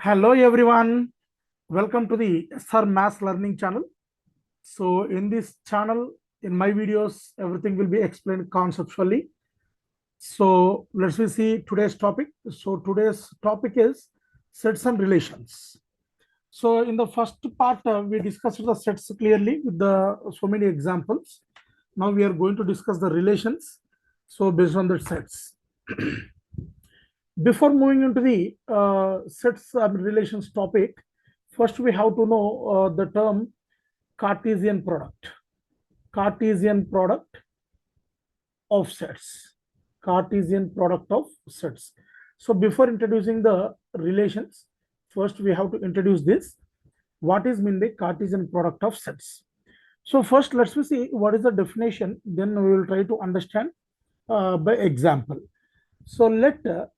Hello everyone, welcome to the SR Mass Learning channel. So in this channel, in my videos, everything will be explained conceptually. So let's see today's topic. So today's topic is sets and relations. So in the first part, we discussed the sets clearly with the so many examples. Now we are going to discuss the relations. So based on the sets. Before moving into the sets and relations topic, first we have to know the term Cartesian product. Cartesian product of sets. Cartesian product of sets. So before introducing the relations, first we have to introduce this. What is mean by Cartesian product of sets? So first let's see what is the definition. Then we will try to understand by example. So let A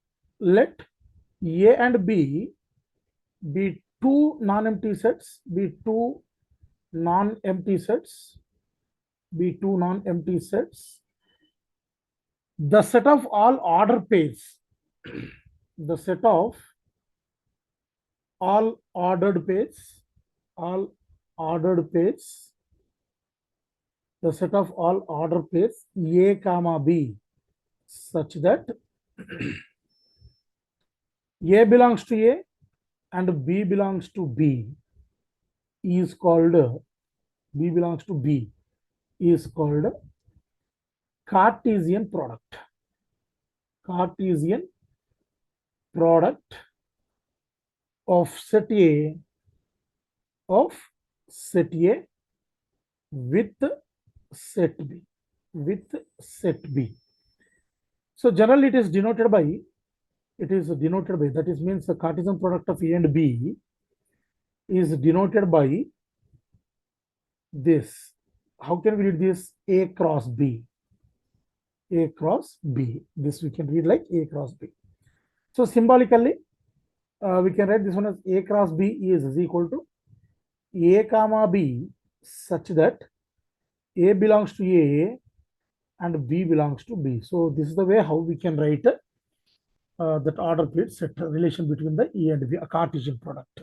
and B be two non-empty sets, be two non-empty sets, The set of all order pairs, the set of all ordered pairs, the set of all order pairs A comma B, such that A belongs to A and B belongs to B is called Cartesian product. Cartesian product of set A with set B. So generally it is denoted by that is means the Cartesian product of A and B is denoted by this. How can we read this? A cross B. A cross B. This we can read like A cross B. So symbolically, we can write this one as A cross B is equal to A comma B such that A belongs to A and B belongs to B. So this is the way how we can write that order plate set relation between the A and B, a Cartesian product.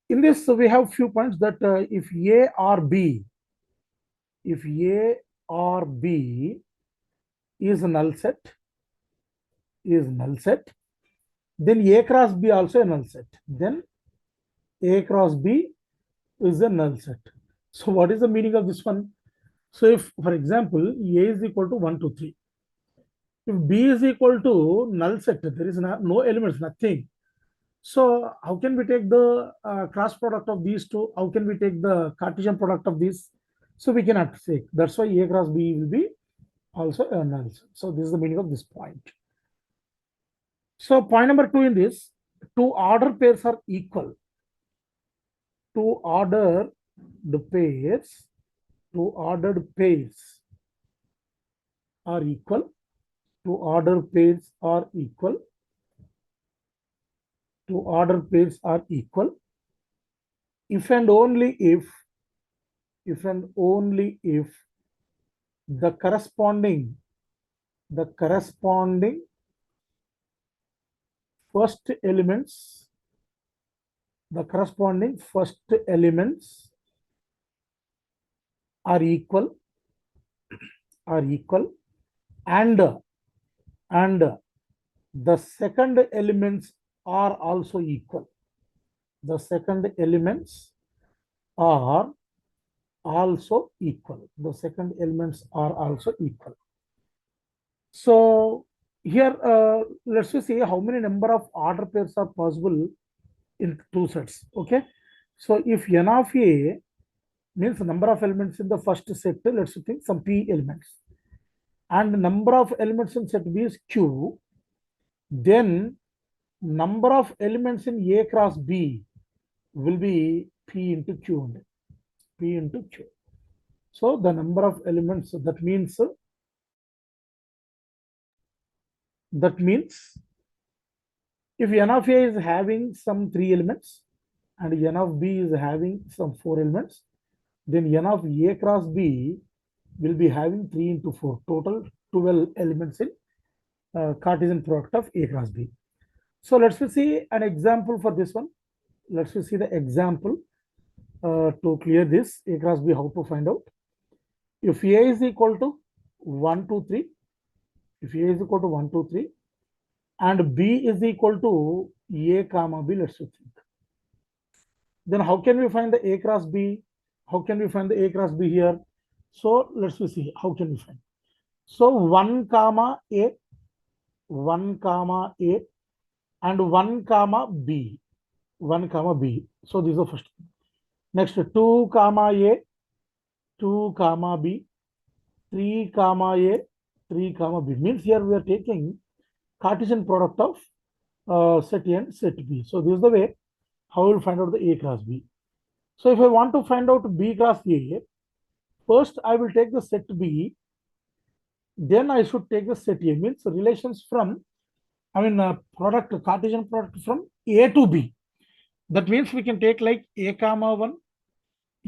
In this, we have few points that if A or B is a null set, then A cross B also a null set. Then A cross B is a null set. So what is the meaning of this one? So if, for example, A is equal to 1, 2, 3. If B is equal to null set, there is no elements, nothing. So how can we take the cross product of these two? How can we take the Cartesian product of these? So we cannot take. That's why A cross B will be also a null set. So this is the meaning of this point. So point number 2 in this, two ordered pairs are equal. Two ordered pairs are equal. Two ordered pairs are equal if and only if the corresponding first elements are equal and the second elements are also equal. The second elements are also equal. So here let's just see how many number of order pairs are possible in two sets. Okay, so if n of A means number of elements in the first set, let's think some p elements, and number of elements in set B is q, then number of elements in A cross B will be P into Q only. So the number of elements, that means if n of A is having some 3 elements and n of B is having some 4 elements, then n of A cross B will be having 3 into 4, total 12 elements in Cartesian product of A cross B. So let's see an example for this one. Let's see the example to clear this A cross B, how to find out. If A is equal to 1, 2, 3, if A is equal to 1, 2, 3, and B is equal to A comma B, let's think. Then how can we find the A cross B? How can we find the A cross B here? So let's see how can we find. So 1 comma A, 1 comma A, and 1 comma B, 1 comma B. So this is the first one. Next 2 comma A, 2 comma B, 3 comma A, 3 comma B. Means here we are taking Cartesian product of set A and set B. So this is the way how we will find out the A cross B. So if I want to find out B cross A, first I will take the set B, then I should take the set A, means relations from, product, Cartesian product from A to B. That means we can take like A comma 1,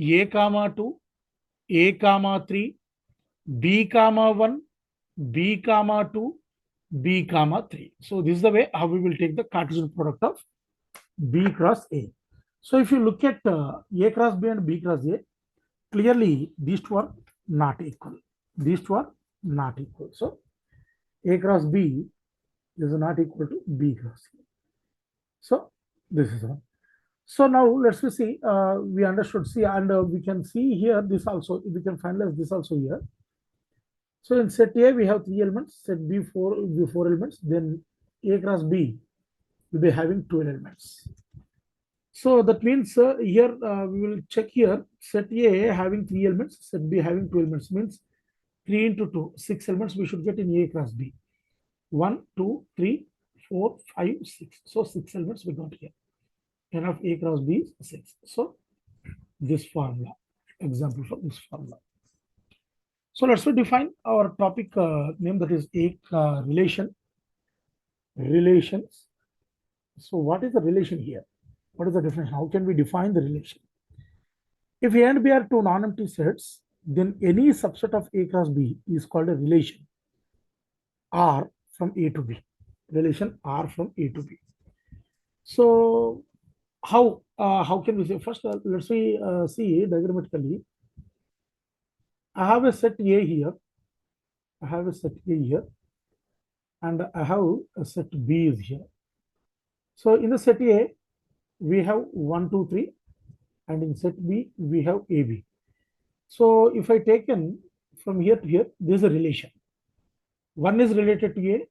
A comma 2, A comma 3, B comma 1, B comma 2, B comma 3. So this is the way how we will take the Cartesian product of B cross A. So if you look at A cross B and B cross A, clearly these two are not equal. These two are not equal. So A cross B is not equal to B cross A. So this is one. So now let's see, we understood C, and we can see here this also, we can finalize this also here. So in set A, we have 3 elements, set B, 4 elements, then A cross B will be having 12 elements. So that means here we will check here, set A having 3 elements, set B having 2 elements, means 3 into 2, 6 elements we should get in A cross B. 1, 2, 3, 4, 5, 6. So 6 elements we got here. N of A cross B is 6. So this formula, example for this formula. So let's define our topic name, that is A relations. So what is the relation here? What is the definition? How can we define the relation? If A and B are two non-empty sets, then any subset of A cross B is called a relation R from A to B. Relation R from A to B. So how can we say? First, let's see diagrammatically. I have a set A here. I have a set A here, and I have a set B is here. So in the set A, we have 1, 2, 3, and in set B, we have AB. So if I taken from here to here, there is a relation. One is related to A,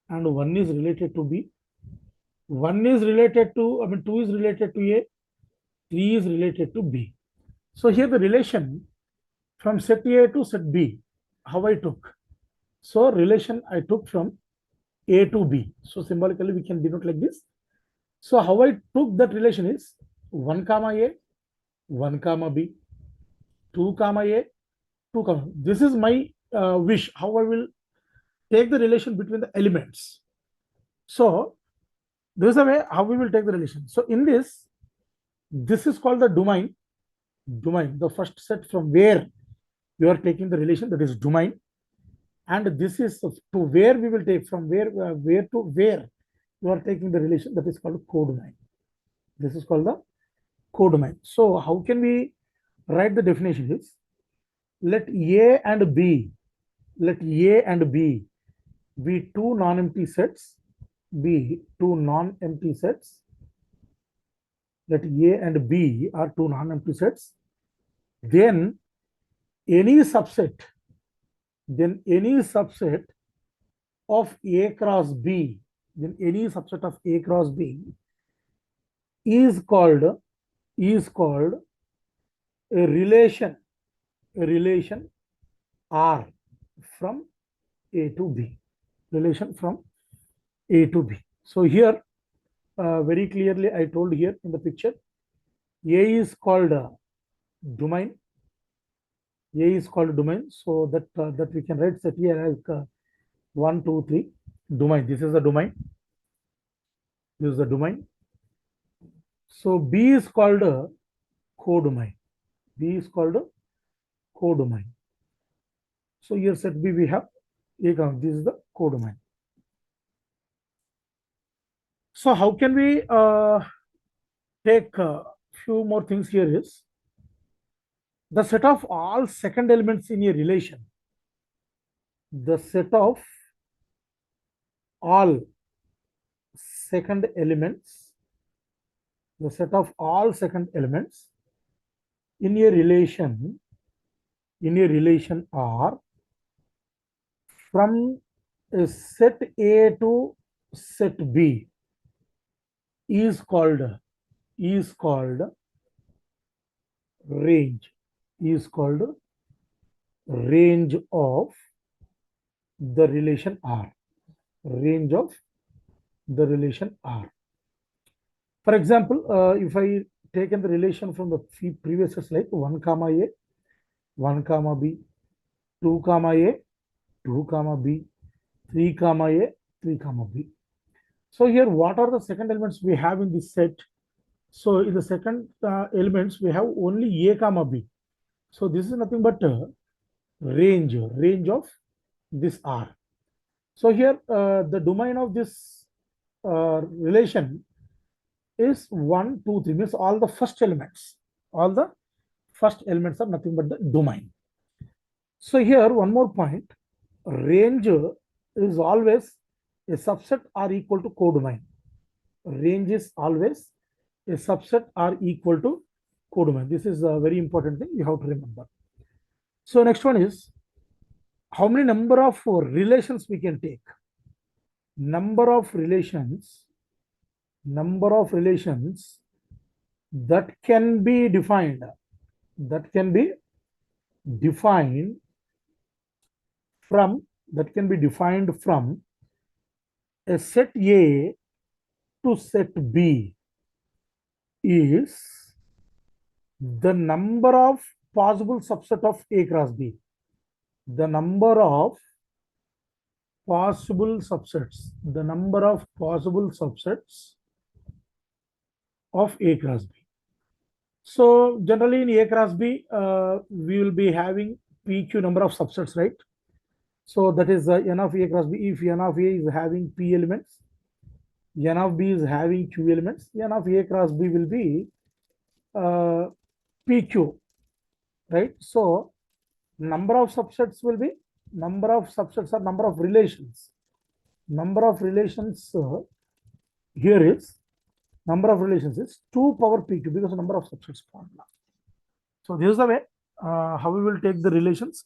and one is related to B. One is related to, 2 is related to A, 3 is related to B. So here the relation from set A to set B, how I took. So relation I took from A to B. So symbolically we can denote like this. So how I took that relation is 1 comma A, 1 comma B, 2 comma A, 2 comma. This is my wish, how I will take the relation between the elements. So this is the way how we will take the relation. So in this is called the domain. Domain, the first set from where you are taking the relation, that is domain. And this is to where we will take, from where to where you are taking the relation, that is called codomain. This is called the codomain. So how can we write the definition is, let A and B be two non-empty sets, let A and B are two non-empty sets, then any subset of A cross B, is called a relation R from A to B. Relation from A to B. So here very clearly I told here in the picture, A is called domain. A is called domain, so that we can write set here as 1, 2, 3 domain. This is the domain. This is the domain. So B is called codomain. B is called codomain. So here set B we have A comma. This is the codomain. So how can we take a few more things here is the set of all second elements in a relation. The set of all second elements, the set of all second elements in a relation are from set A to set B is called range, is called range of the relation R, range of the relation R. For example, if I taken the relation from the previous slide, 1 comma A, 1 comma B, 2 comma A, 2 comma B, 3 comma A, 3 comma B. So here, what are the second elements we have in this set? So in the second elements, we have only A comma B. So this is nothing but range of this R. So here, the domain of this relation is 1, 2, 3, means all the first elements. All the first elements are nothing but the domain. So here, one more point, range is always a subset or equal to codomain. Range is always a subset or equal to codomain. This is a very important thing you have to remember. So next one is how many number of relations we can take. Number of relations that can be defined from a set A to set B is the number of possible subset of A cross B. The number of possible subsets of A cross B. So generally in A cross B, we will be having PQ number of subsets, right? So that is n of A cross B. If n of A is having P elements, n of B is having Q elements, n of A cross B will be PQ, right? So number of subsets will be number of subsets or number of relations. Number of relations here is number of relations is 2 power PQ because of number of subsets formula. So this is the way how we will take the relations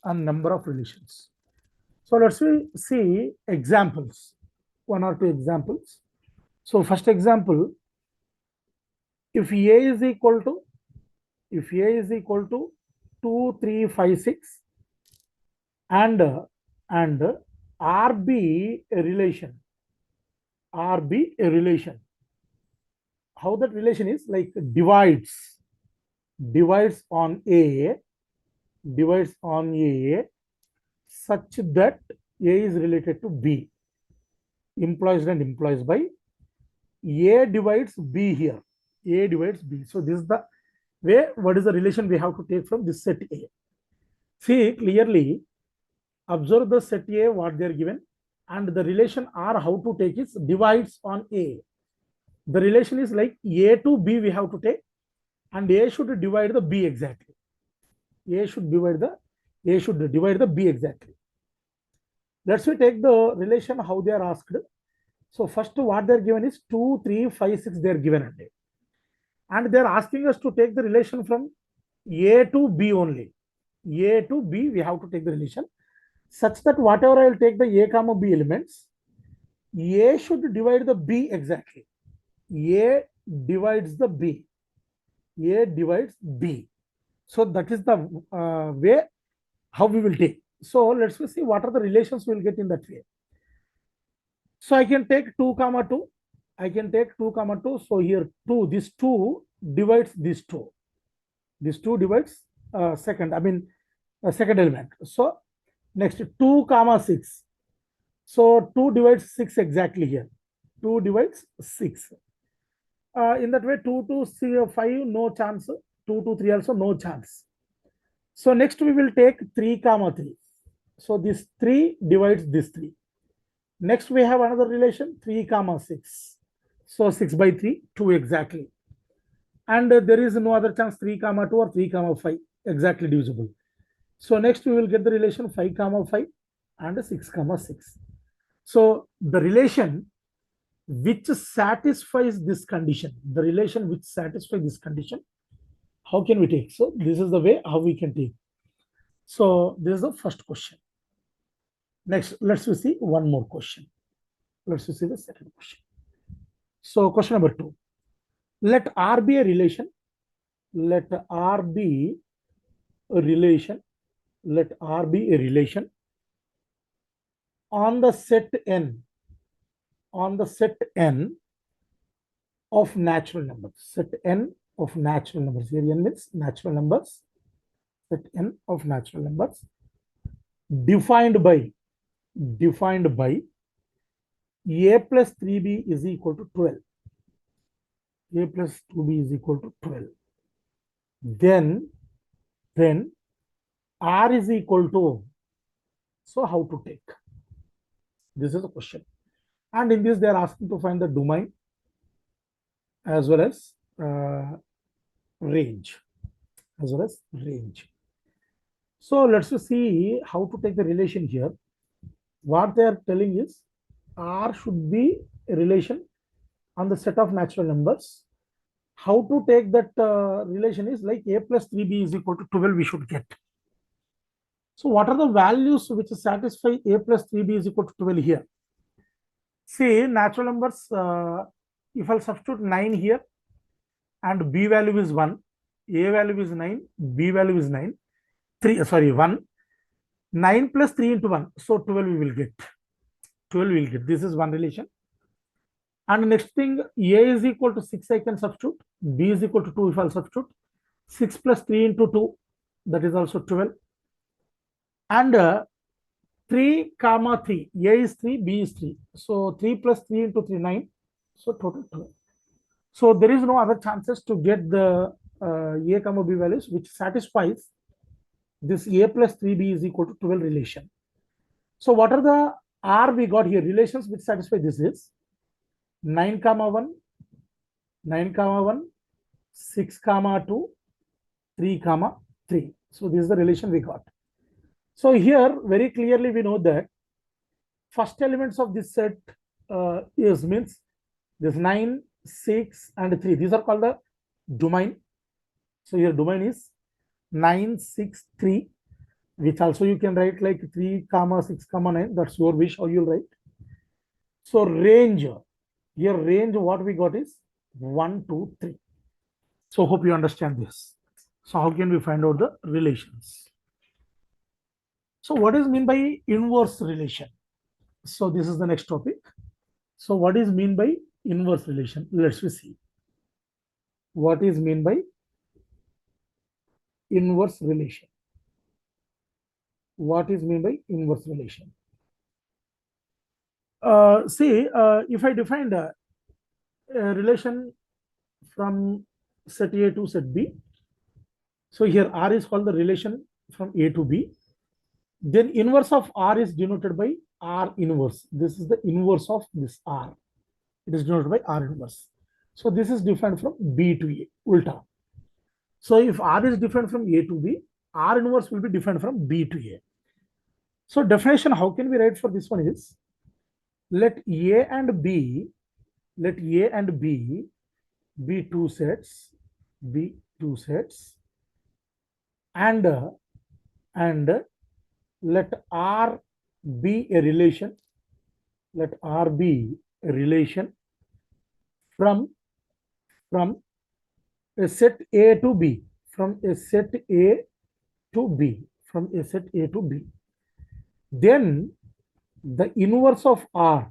and number of relations. So let's see examples, 1 or 2 examples. So first example, if A is equal to 2, 3, 5, 6 and RB a relation, how that relation is like divides on A such that A is related to B, implies and implies by A divides B here. A divides B. So this is the way, what is the relation we have to take from this set A. See clearly, observe the set A, what they are given, and the relation R, how to take is divides on A. The relation is like A to B we have to take, and A should divide the B exactly. A should divide the B exactly. Let's take the relation how they are asked. So first what they are given is 2, 3, 5, 6 they are given, and they are asking us to take the relation from A to B only. A to B we have to take the relation such that whatever I will take the A comma B elements, A should divide the B exactly. A divides the B. A divides B. So that is the way how we will take. So let's see what are the relations we will get in that way. So I can take 2 comma 2. I can take 2 comma 2. So here 2, this 2 divides this 2. This 2 divides second element. So next 2 comma 6. So 2 divides 6 exactly here. 2 divides 6. In that way 2 to 5 no chance. 2 to 3 also no chance. So next we will take 3 comma 3. So this 3 divides this 3. Next we have another relation 3 comma 6. So 6 by 3, 2 exactly. And there is no other chance 3 comma 2 or 3 comma 5 exactly divisible. So next we will get the relation 5 comma 5 and 6 comma 6. So the relation which satisfies this condition, the relation which satisfies this condition, how can we take? So this is the way how we can take. So this is the first question. Next, let's see one more question. Let's see the second question. So question number 2. Let R be a relation. Let R be a relation. Let R be a relation on the set N. On the set N of natural numbers. Set N of natural numbers. Here N means natural numbers. Set N of natural numbers defined by a plus 3b is equal to 12. A plus 2b is equal to 12. Then R is equal to, so how to take? This is the question. And in this, they are asking to find the domain as well as range. So let's see how to take the relation here. What they are telling is R should be a relation on the set of natural numbers. How to take that relation is like a plus 3b is equal to 12 we should get. So what are the values which satisfy a plus 3b is equal to 12 here? See, natural numbers, if I'll substitute 9 here and b value is 1, a value is 9, b value is 9, 1, 9 plus 3 into 1, so 12 we will get. 12 we will get. This is one relation. And next thing, a is equal to 6 I can substitute, b is equal to 2 if I'll substitute, 6 plus 3 into 2, that is also 12. And 3 comma 3, a is 3, b is 3. So 3 plus 3 into 3, 9. So total 12. So there is no other chances to get the a comma b values which satisfies this a plus 3b is equal to 12 relation. So what are the R we got here? Relations which satisfy this is 9 comma 1, 9 comma 1, 6 comma 2, 3 comma 3. So this is the relation we got. So here very clearly we know that first elements of this set is means this 9, 6 and 3. These are called the domain. So here domain is 9, 6, 3, which also you can write like 3 comma 6 comma 9. That's your wish how you'll write. So range, here range what we got is 1, 2, 3. So hope you understand this. So how can we find out the relations? So what is mean by inverse relation? So this is the next topic. So what is mean by inverse relation? Let's see. What is mean by inverse relation? What is mean by inverse relation? If I defined a relation from set A to set B, so here R is called the relation from A to B. Then inverse of R is denoted by R inverse. This is the inverse of this R. It is denoted by R inverse. So this is different from B to A, ulta. So if R is different from A to B, R inverse will be different from B to A. So definition, how can we write for this one is, let A and B be two sets, and let R be a relation, from a set A to B, then the inverse of R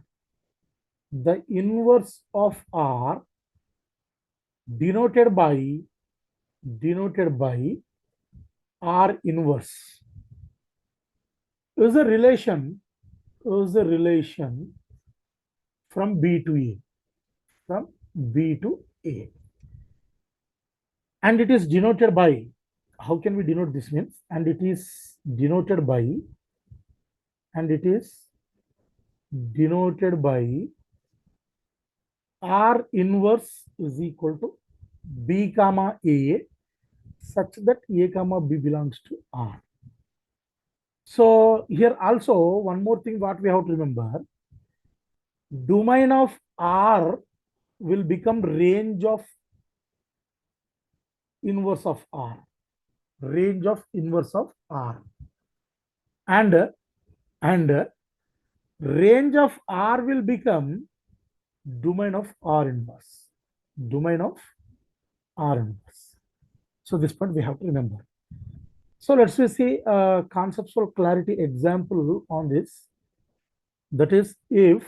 denoted by R inverse is a relation from B to A, and it is denoted by, how can we denote this means, and it is denoted by R inverse is equal to B comma A such that A comma B belongs to R. So here also one more thing what we have to remember, domain of R will become range of inverse of R, range of inverse of R, and range of R will become domain of R inverse, domain of R inverse. So this part we have to remember. So let's see a conceptual clarity example on this. That is, if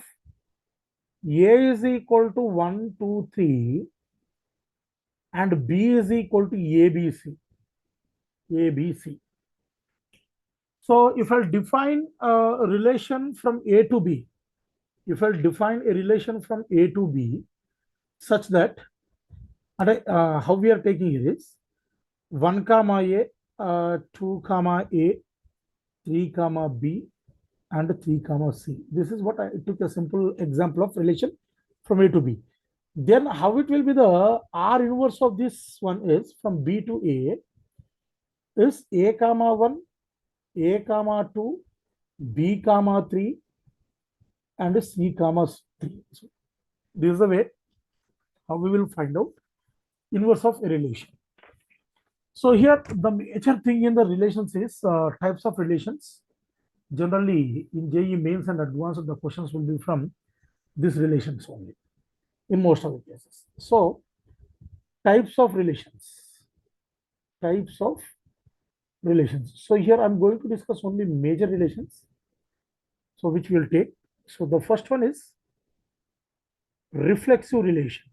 A is equal to 1, 2, 3 and B is equal to ABC, ABC. So if I'll define a relation from A to B, if I'll define a relation from A to B such that, and how we are taking it is 1 comma A, 2 comma A, 3 comma B, and 3 comma C. This is what I took a simple example of relation from A to B. Then how it will be the R inverse of this one is from B to A is A comma 1, A comma 2, B comma 3, and C comma 3. So this is the way how we will find out inverse of a relation. So here the major thing in the relations is types of relations. Generally in JEE mains and advanced, the questions will be from these relations only in most of the cases. So types of relations, types of relations. So here I'm going to discuss only major relations, so which we'll take. So the first one is reflexive relation,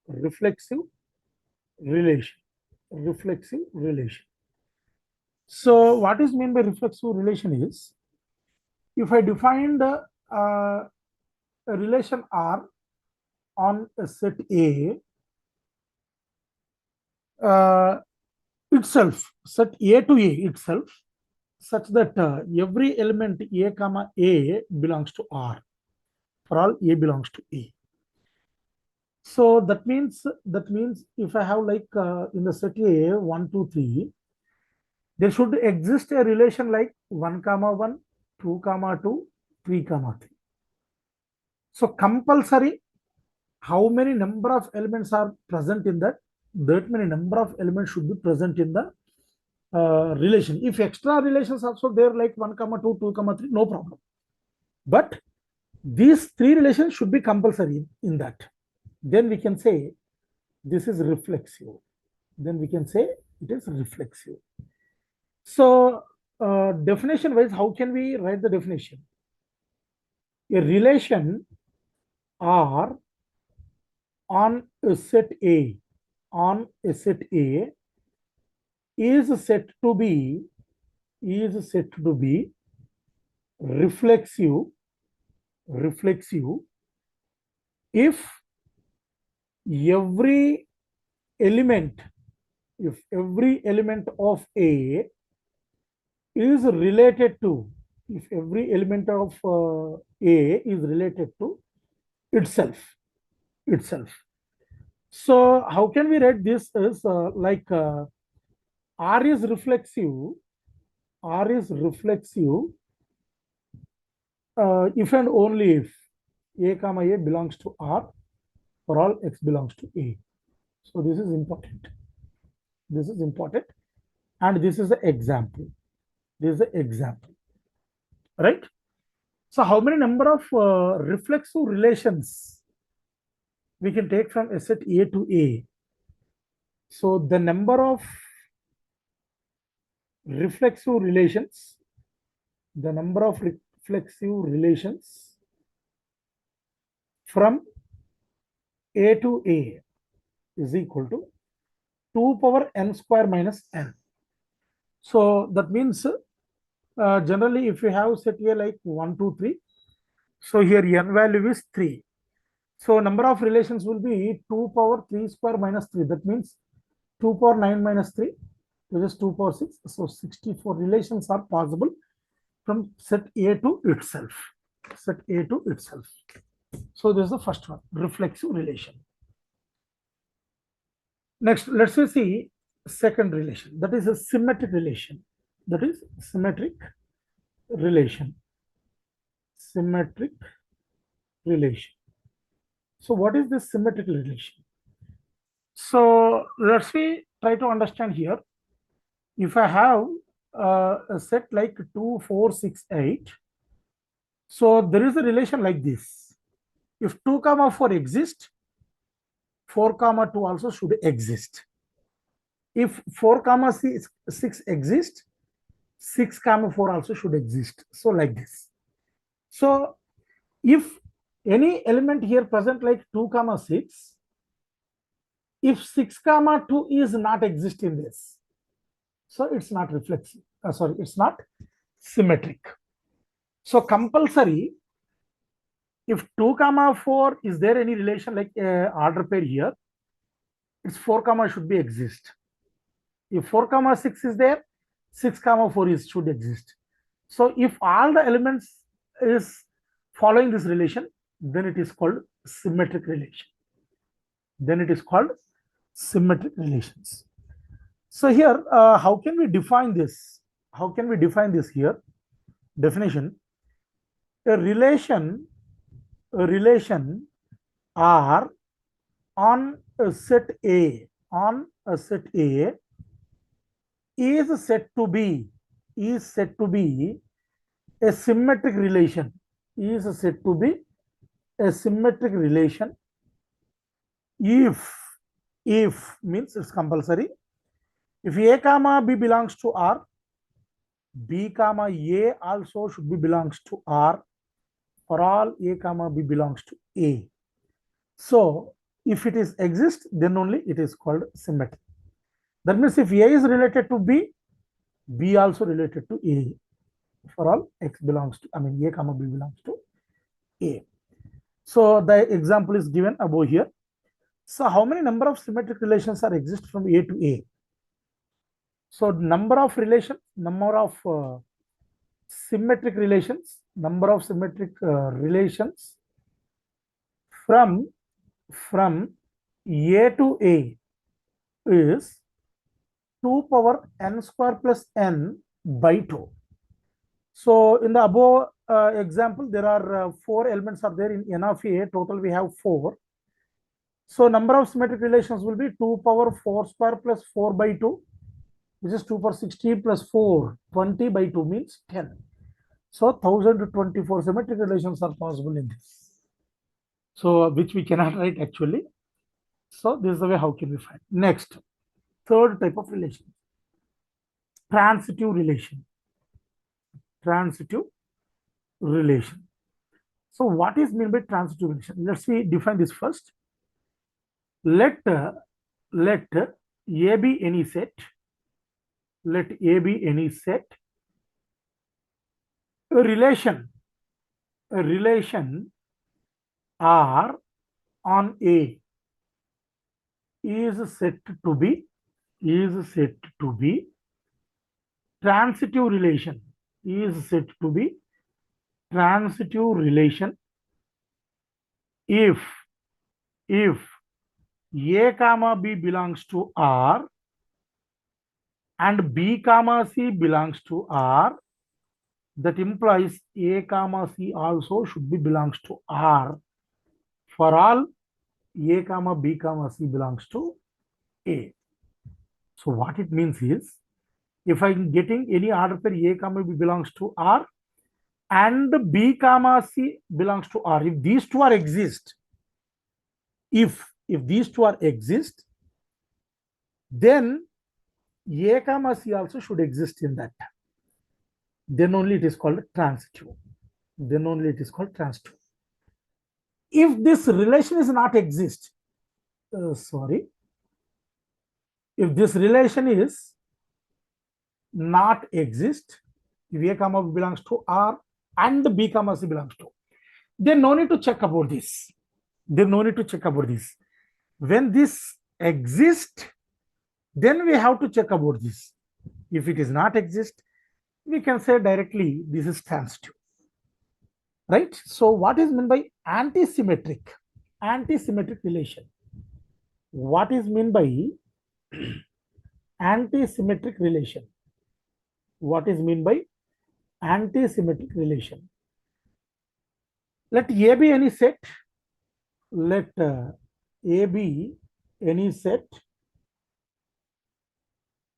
reflexive relation, reflexive relation. So what is meant by reflexive relation is, if I define the a relation R on a set A itself, set A to A itself, such that every element A comma A belongs to R, for all A belongs to A. So that means if I have like in the set A 1, 2, 3, there should exist a relation like 1 comma 1, 2 comma 2, 3 comma 3. So compulsory, how many number of elements are present in that, that many number of elements should be present in the relation. If extra relations also there like 1 comma 2, 2 comma 3, no problem. But these three relations should be compulsory in that. Then we can say this is reflexive. Then we can say it is reflexive. So definition wise, how can we write the definition? A relation R on a set A, on a set A is said to be reflexive if every element of A is related to, if every element of A is related to itself. So how can we write this as like R is reflexive if and only if A comma A belongs to R, for all X belongs to A. So this is important. This is important, and this is the example. This is the example, right? So how many number of reflexive relations we can take from a set A to A? So the number of reflexive relations, from A to A is equal to 2 power n square minus n. So that means generally if you have set A like 1, 2, 3, so here n value is 3. So number of relations will be 2 power 3 square minus 3. That means 2 power 9 minus 3, which is 2 power 6. So 64 relations are possible from set A to itself. Set A to itself. So this is the first one, reflexive relation. Next, let's see second relation, that is a symmetric relation. That is symmetric relation. Symmetric relation. So what is this symmetric relation? So let's try to understand here. If I have a set like 2, 4, 6, 8, so there is a relation like this. If 2, 4 exist, 4, 2 also should exist. If 4, 6 exist, 6, 4 also should exist. So like this. So if any element here present like 2, 6, if 6, 2 is not exist in this, so it's not reflexive. Sorry, it's not symmetric. So compulsory, if 2, 4 is there any relation like order pair here, it's 4, should be exist. If 4, 6 is there, 6, 4 is should exist. So if all the elements is following this relation, then it is called symmetric relation. Then it is called symmetric relations. So here, how can we define this? How can we define this here? Definition: a relation R on a set A is said to be a symmetric relation. Is said to be a symmetric relation if means it's compulsory. If A comma B belongs to R, B comma A also should be belongs to R. For all A comma B belongs to A. So if it is exist, then only it is called symmetric. That means if A is related to B, B also related to A. For all X belongs to, A comma B belongs to A. So the example is given above here. So how many number of symmetric relations are exist from A to A? So number of symmetric relations from A to A is 2 power n square plus n by 2. So in the above example, there are 4 elements are there in n of A. Total we have 4. So number of symmetric relations will be 2 power 4 square plus 4 by 2, which is 2 power 16 plus 4, 20 by 2 means 10. So 1024 symmetric relations are possible in this. So which we cannot write actually. So this is the way how can we find. Next, third type of relation, transitive relation. Transitive relation. So what is meant by transitive relation? Let's define this first. Let A be any set. Let A be any set. A relation R on A is said to be transitive relation. Is said to be transitive relation if A comma B belongs to R and B comma C belongs to R. That implies A comma C also should be belongs to R. For all A comma B comma C belongs to A. So what it means is, if I'm getting any order pair A comma B belongs to R and B comma C belongs to R, if these two are exist, if these two are exist, then A comma C also should exist in that. Then only it is called transitive. If this relation is not exist, if this relation is not exist, if A comma B belongs to R and B comma C belongs to, then no need to check about this. When this exists, then we have to check about this. If it is not exist, we can say directly this is transitive. right? So what is meant by anti-symmetric? Anti-symmetric relation. What is meant by anti-symmetric relation? What is meant by anti-symmetric relation? Let A be any set. Let A be any set.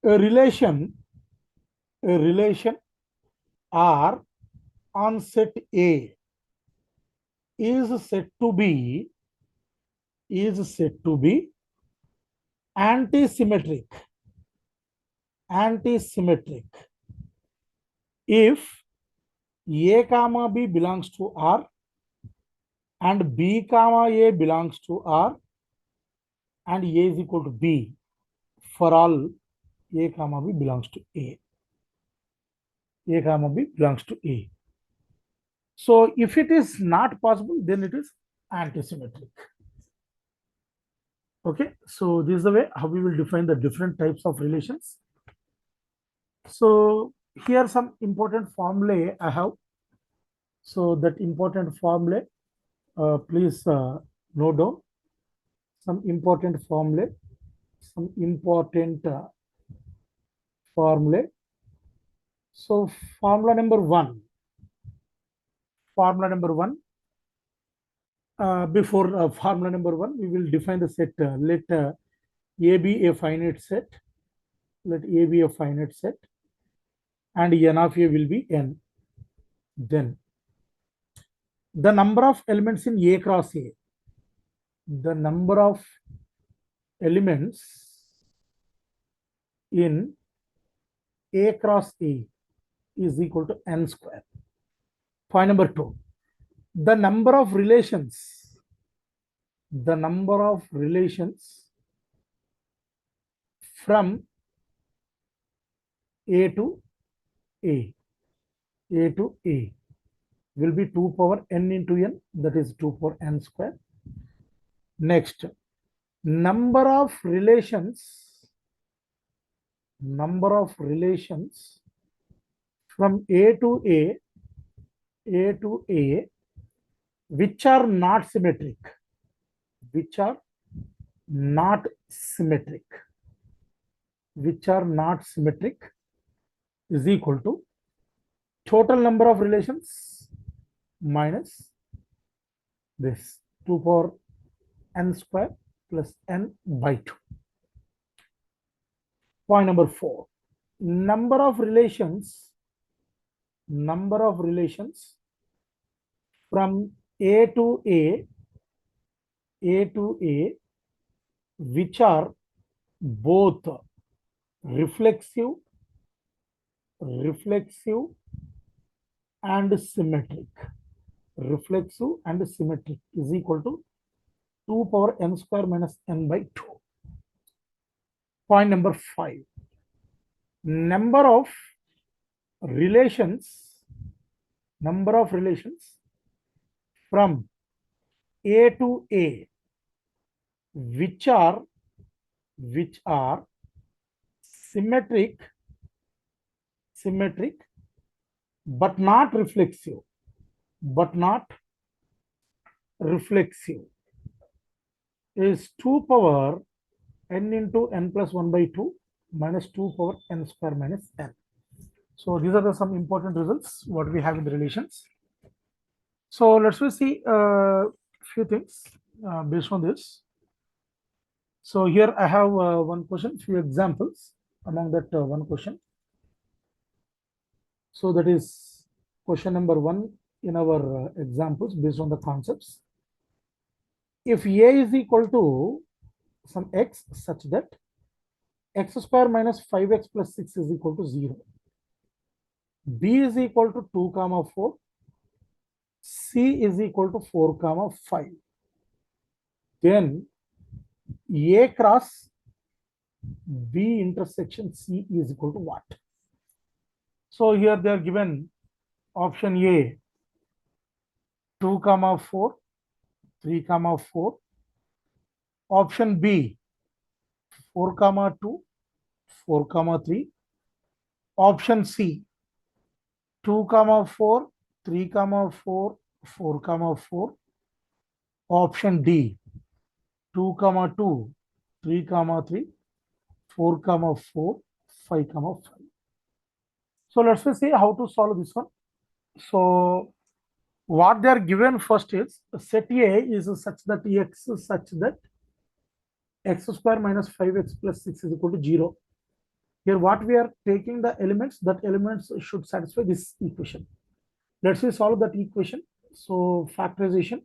A relation R on set A is said to be anti-symmetric. Anti-symmetric if A comma B belongs to R and B comma A belongs to R and A is equal to B for all A comma B belongs to A. A comma B belongs to A. So if it is not possible, then it is anti-symmetric. Okay, so this is the way how we will define the different types of relations. So here some important formulae I have. So that important formulae, please note down some important formulae. Some important formulae. So formula number one. Formula number one. Before formula number one, we will define the set. Let A be a finite set. Let A be a finite set, and n of A will be n. Then the number of elements in A cross A. The number of elements in A cross A is equal to n square. Point number two. The number of relations. The number of relations from A to A. A to A will be 2 power n into n, that is 2 power n square. Next, number of relations from A to A which are not symmetric, which are not symmetric is equal to total number of relations minus this 2 power n square plus n by 2. Point number 4. Number of relations from A to A which are both reflexive and symmetric. Reflexive and symmetric is equal to 2 power n square minus n by 2. Point number 5. Number of relations from A to A which are symmetric but not reflexive is 2 power n into n plus 1 by 2 minus 2 power n square minus n. So these are some important results what we have in the relations. So let's see a few things based on this. So here I have one question, few examples among that one question. So that is question number 1 in our examples based on the concepts. If A is equal to some x such that x square minus 5x plus 6 is equal to 0. B is equal to 2 comma 4. C is equal to 4 comma 5. Then A cross B intersection C is equal to what? So here they are given option A 2 comma 4, 3 comma 4. Option B 4 comma 2, 4 comma 3. Option C 2 comma 4, 3 comma 4, 4, 4. Option D, 2, 2, 3, 3, 4, 4, 5, 5. So let's just see how to solve this one. So what they are given first is set A is such that x is such that x square minus 5x plus 6 is equal to 0. Here what we are taking the elements, that elements should satisfy this equation. Let's say solve that equation. So factorization,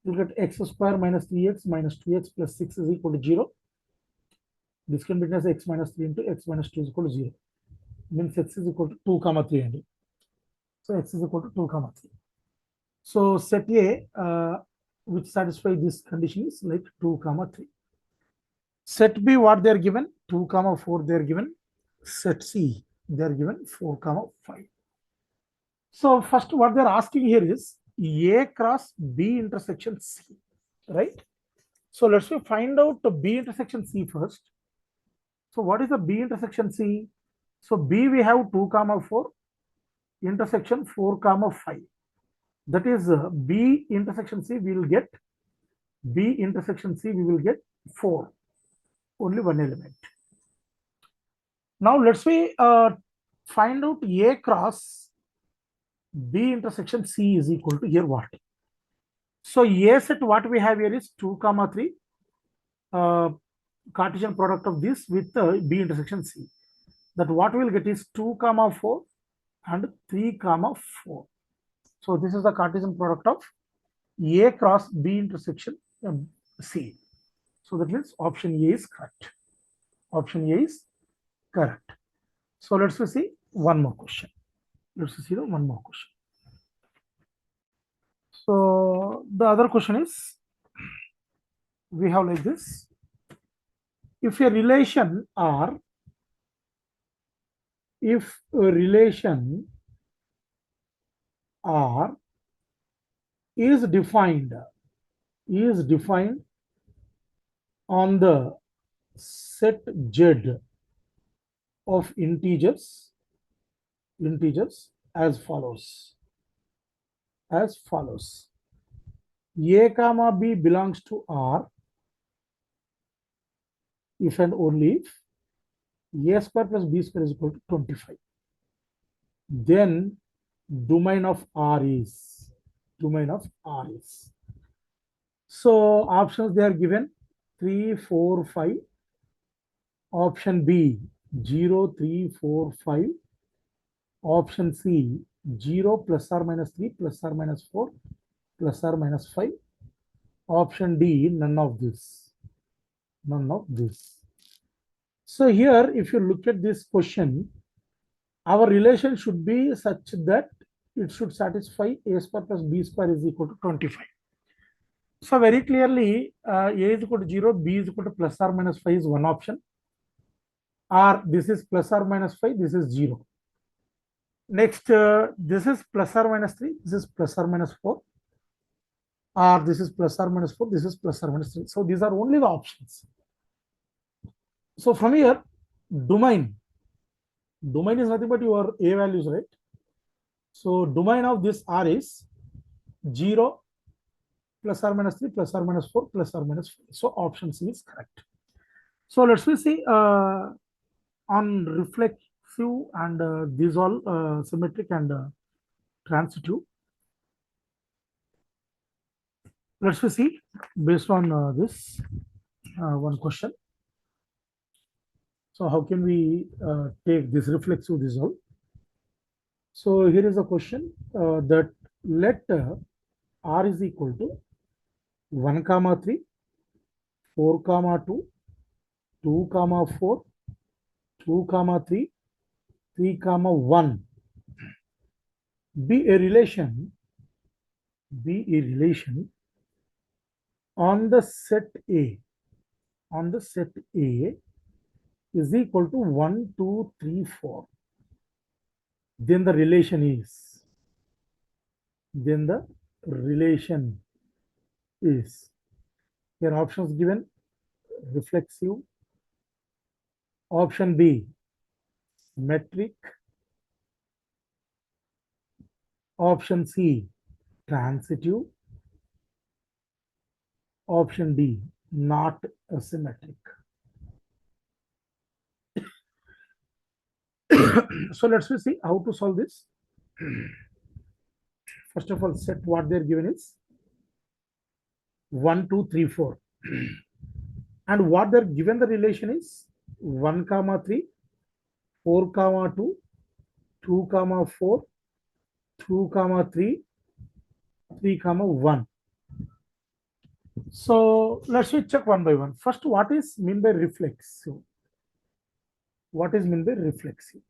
you get x square minus 3x minus 2x plus 6 is equal to 0. This can be written as x minus 3 into x minus 2 is equal to 0. Means x is equal to 2, 3 and so x is equal to 2, 3. So set A, which satisfy this condition is like 2, 3. Set B, what they are given? 2, 4 they are given. Set C, they are given 4, 5. So first what they are asking here is A cross B intersection C, right? So let's find out the B intersection C first. So what is the B intersection C? So B we have 2, 4, intersection 4, 5. That is B intersection C we will get, B intersection C we will get 4, only one element. Now let's find out A cross B intersection C is equal to here what? So A set what we have here is 2, 3, Cartesian product of this with B intersection C. That what we will get is 2, 4 and 3, 4. So this is the Cartesian product of A cross B intersection C. So that means option A is correct. Option A is correct. So let's see one more question. Let's see the one more question. So the other question is, we have like this. If a relation R, if a relation R is defined on the set Z of integers as follows. A comma B belongs to R if and only if A square plus B square is equal to 25. Then domain of R is. So options they are given 3, 4, 5. Option B 0, 3, 4, 5. Option C 0 plus or minus 3 plus or minus 4 plus or minus 5. Option D none of this. So here if you look at this question, our relation should be such that it should satisfy A square plus B square is equal to 25. So very clearly A is equal to 0, B is equal to plus or minus 5 is one option, or this is plus or minus 5, this is 0. Next this is plus or minus 3, this is plus or minus 4, or this is plus or minus 4, this is plus or minus 3. So these are only the options. So from here, domain is nothing but your A values, right? So domain of this R is 0, plus or minus 3, plus or minus 4, plus or minus 5. So option C is correct. So let's see on reflexive and these all symmetric and transitive. Let's see based on this one question. So how can we take this reflexive result? So here is a question that let R is equal to 1, 3, 4, 2, 2, 4, 2, 3, 3, 1 be a relation on the set A is equal to 1, 2, 3, 4. Then the relation is here options given: reflexive, option B symmetric, option C transitive. Option D, not symmetric. So let's see how to solve this. First of all, set what they're given is 1, 2, 3, 4. And what they're given the relation is 1, 3, 4, 2, 2, 4, 2, 3, 3, 1. So let's check one by one. First, what is mean by reflexive? What is mean by reflexive?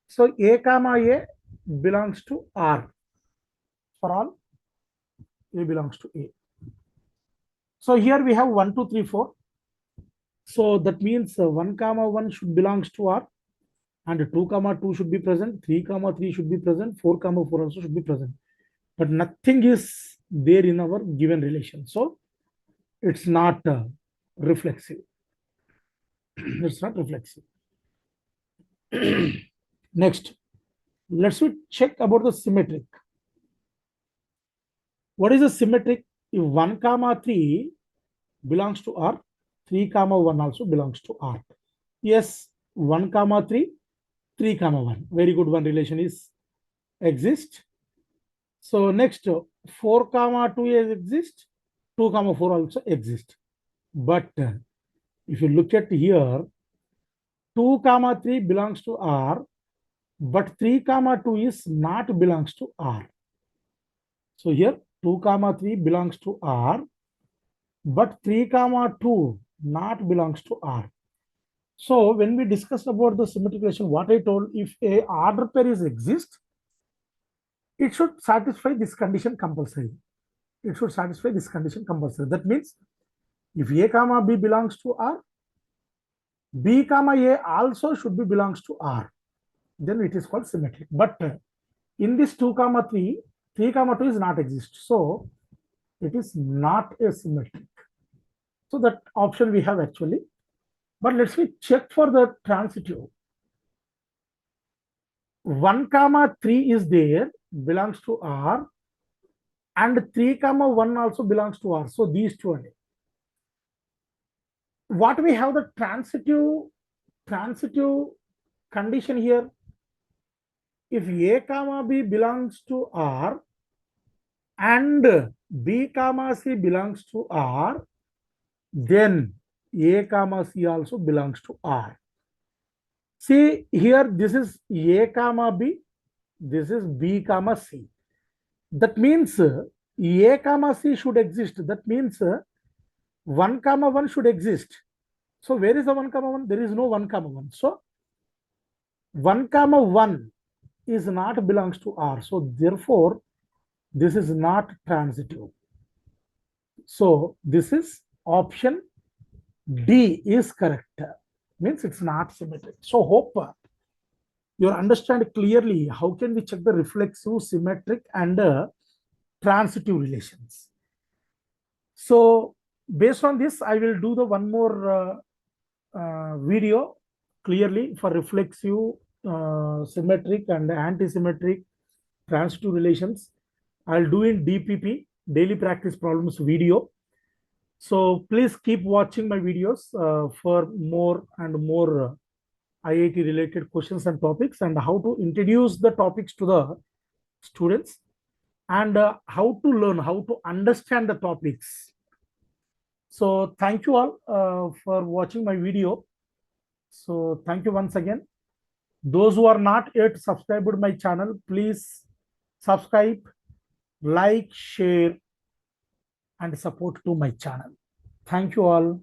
So A comma A belongs to R. For all, A belongs to A. So here we have 1, 2, 3, 4. So that means 1, 1 should belongs to R, and 2, 2 should be present, 3, 3 should be present, 4, 4 also should be present. But nothing is there in our given relation. So it's not reflexive. It's not reflexive. Next, let's check about the symmetric. What is a symmetric? If 1, 3 belongs to R, 3, 1 also belongs to R. Yes, 1, 3, 3, 1. Very good, one relation is exist. So next, 4, 2 is exist, 2, 4 also exist. But if you look at here, 2, 3 belongs to R, but 3, 2 is not belongs to R. So here 2, 3 belongs to R, but 3, 2 not belongs to R. So when we discussed about the symmetric relation, what I told, if a order pair is exist, it should satisfy this condition compulsory. It should satisfy this condition compulsory. That means if A comma B belongs to R, B comma A also should be belongs to R. Then it is called symmetric. But in this 2, 3, 3, 2 is not exist. So it is not a symmetric. So that option we have actually. But let's check for the transitive. 1, 3 is there, belongs to R, and 3, 1 also belongs to R. So these two are there. What we have the transitive condition here. If A comma B belongs to R and B comma C belongs to R, then A comma C also belongs to R. See here, this is A comma B, this is B comma C. That means A comma C should exist. That means 1, 1 should exist. So where is the 1, 1? There is no 1, 1. So 1, 1 is not belongs to R. So therefore, this is not transitive. So this is option D is correct. Means it's not symmetric. So hope you understand clearly how can we check the reflexive, symmetric, and transitive relations. So based on this, I will do the one more video clearly for reflexive, symmetric, and anti-symmetric transitive relations. I'll do in DPP, daily practice problems video. So please keep watching my videos for more and more IIT related questions and topics, and how to introduce the topics to the students, and how to learn, how to understand the topics. So thank you all for watching my video. So thank you once again. Those who are not yet subscribed my channel, please subscribe, like, share, and support to my channel. Thank you all.